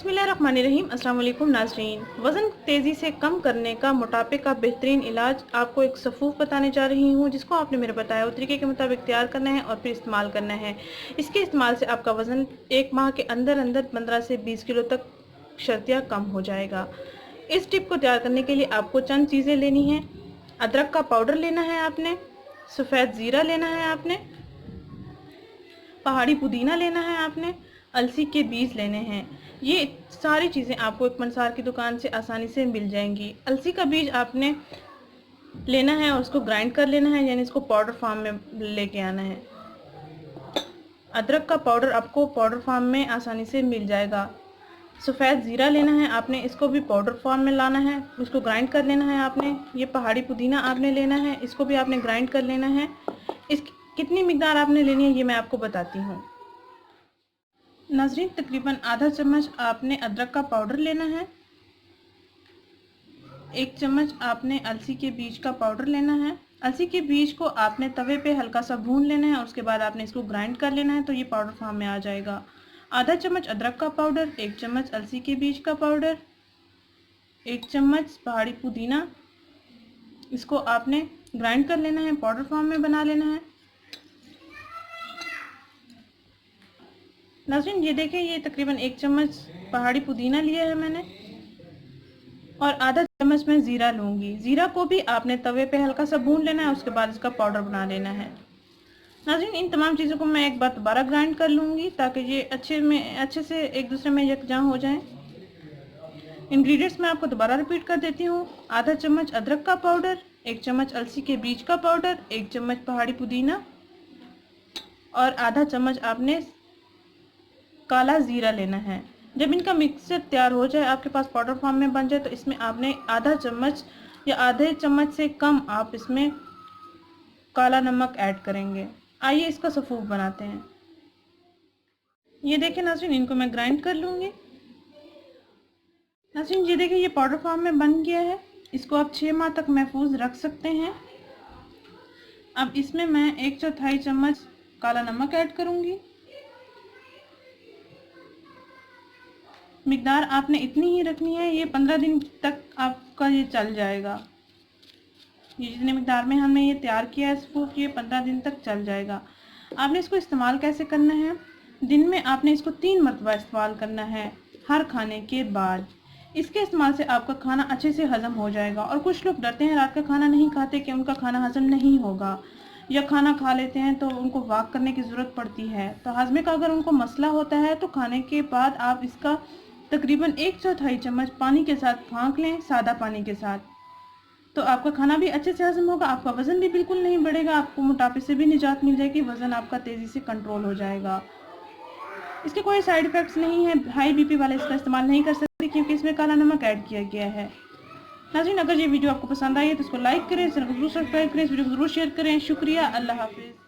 बिस्मिल्लाहिर्रहमानिर्रहीम। अस्सलाम वालेकुम नाज़रीन। वज़न तेज़ी से कम करने का मोटापे का बेहतरीन इलाज आपको एक सफ़ूफ बताने जा रही हूँ, जिसको आपने मेरे बताया हुए तरीके के मुताबिक तैयार करना है और फिर इस्तेमाल करना है। इसके इस्तेमाल से आपका वज़न 1 माह के अंदर अंदर 15 से 20 किलो तक शर्तिया कम हो जाएगा। इस टिप को तैयार करने के लिए आपको चंद चीज़ें लेनी हैं। अदरक का पाउडर लेना है आपने, सफ़ेद ज़ीरा लेना है आपने, पहाड़ी पुदीना लेना है आपने, अलसी के बीज लेने हैं। ये सारी चीज़ें आपको एक पंसार की दुकान से आसानी से मिल जाएंगी। अलसी का बीज आपने लेना है और उसको ग्राइंड कर लेना है, यानी इसको पाउडर फॉर्म में लेके आना है। अदरक का पाउडर आपको पाउडर फॉर्म में आसानी से मिल जाएगा। सफ़ेद ज़ीरा लेना है आपने, इसको भी पाउडर फॉर्म में लाना है, उसको ग्राइंड कर लेना है आपने। ये पहाड़ी पुदीना आपने लेना है, इसको भी आपने ग्राइंड कर लेना है। इस कितनी मिकदार आपने लेनी है ये मैं आपको बताती हूँ। नाज़रीन, तकरीबन आधा चम्मच आपने अदरक का पाउडर लेना है, 1 चम्मच आपने अलसी के बीज का पाउडर लेना है। अलसी के बीज को आपने तवे पे हल्का सा भून लेना है और उसके बाद आपने इसको ग्राइंड कर लेना है, तो ये पाउडर फॉर्म में आ जाएगा। आधा चम्मच अदरक का पाउडर, 1 चम्मच अलसी के बीज का पाउडर, 1 चम्मच पहाड़ी पुदीना, इसको आपने ग्राइंड कर लेना है, पाउडर फॉर्म में बना लेना है। नाज़रीन, ये देखें, ये तकरीबन 1 चम्मच पहाड़ी पुदीना लिया है मैंने और आधा चम्मच मैं ज़ीरा लूँगी। ज़ीरा को भी आपने तवे पे हल्का सा भून लेना है, उसके बाद इसका पाउडर बना लेना है। नाज़रीन, इन तमाम चीज़ों को मैं एक बार दोबारा ग्राइंड कर लूँगी ताकि ये अच्छे से एक दूसरे में यकजां हो जाएं। इंग्रेडिएंट्स मैं आपको दोबारा रिपीट कर देती हूँ। आधा चम्मच अदरक का पाउडर, 1 चम्मच अलसी के बीज का पाउडर, 1 चम्मच पहाड़ी पुदीना और आधा चम्मच आपने काला ज़ीरा लेना है। जब इनका मिक्सचर तैयार हो जाए, आपके पास पाउडर फॉर्म में बन जाए, तो इसमें आपने आधा चम्मच या आधे चम्मच से कम आप इसमें काला नमक ऐड करेंगे। आइए इसका सफ़ूफ बनाते हैं। ये देखें नाज़रीन, इनको मैं ग्राइंड कर लूँगी। नाज़रीन, ये देखिए, ये पाउडर फॉर्म में बन गया है। इसको आप 6 माह तक महफूज रख सकते हैं। अब इसमें मैं 1/4 चम्मच काला नमक ऐड करूँगी। मिकदार आपने इतनी ही रखनी है, ये 15 दिन तक आपका ये चल जाएगा। ये जितने मिकदार में हमने ये तैयार किया है सफ़ूफ, ये 15 दिन तक चल जाएगा। आपने इसको इस्तेमाल कैसे करना है? दिन में आपने इसको 3 मरतबा इस्तेमाल करना है, हर खाने के बाद। इसके इस्तेमाल से आपका खाना अच्छे से हज़म हो जाएगा। और कुछ लोग डरते हैं, रात का खाना नहीं खाते कि उनका खाना हज़म नहीं होगा, या खाना खा लेते हैं तो उनको वॉक करने की ज़रूरत पड़ती है। तो हज़मे का अगर उनको मसला होता है तो खाने के बाद आप इसका तकरीबन 1/4 चम्मच पानी के साथ फाँक लें, सादा पानी के साथ। तो आपका खाना भी अच्छे से हज़म होगा, आपका वज़न भी बिल्कुल नहीं बढ़ेगा, आपको मोटापे से भी निजात मिल जाएगी, वज़न आपका तेज़ी से कंट्रोल हो जाएगा। इसके कोई साइड इफ़ेक्ट्स नहीं है। हाई बीपी वाले इसका इस्तेमाल नहीं कर सकते क्योंकि इसमें काला नमक ऐड किया गया है। नाज़रीन, अगर ये वीडियो आपको पसंद आई है तो इसको लाइक करें, चैनल को जरूर सब्सक्राइब करें, इस वीडियो को जरूर शेयर करें। शुक्रिया, अल्लाह हाफिज़।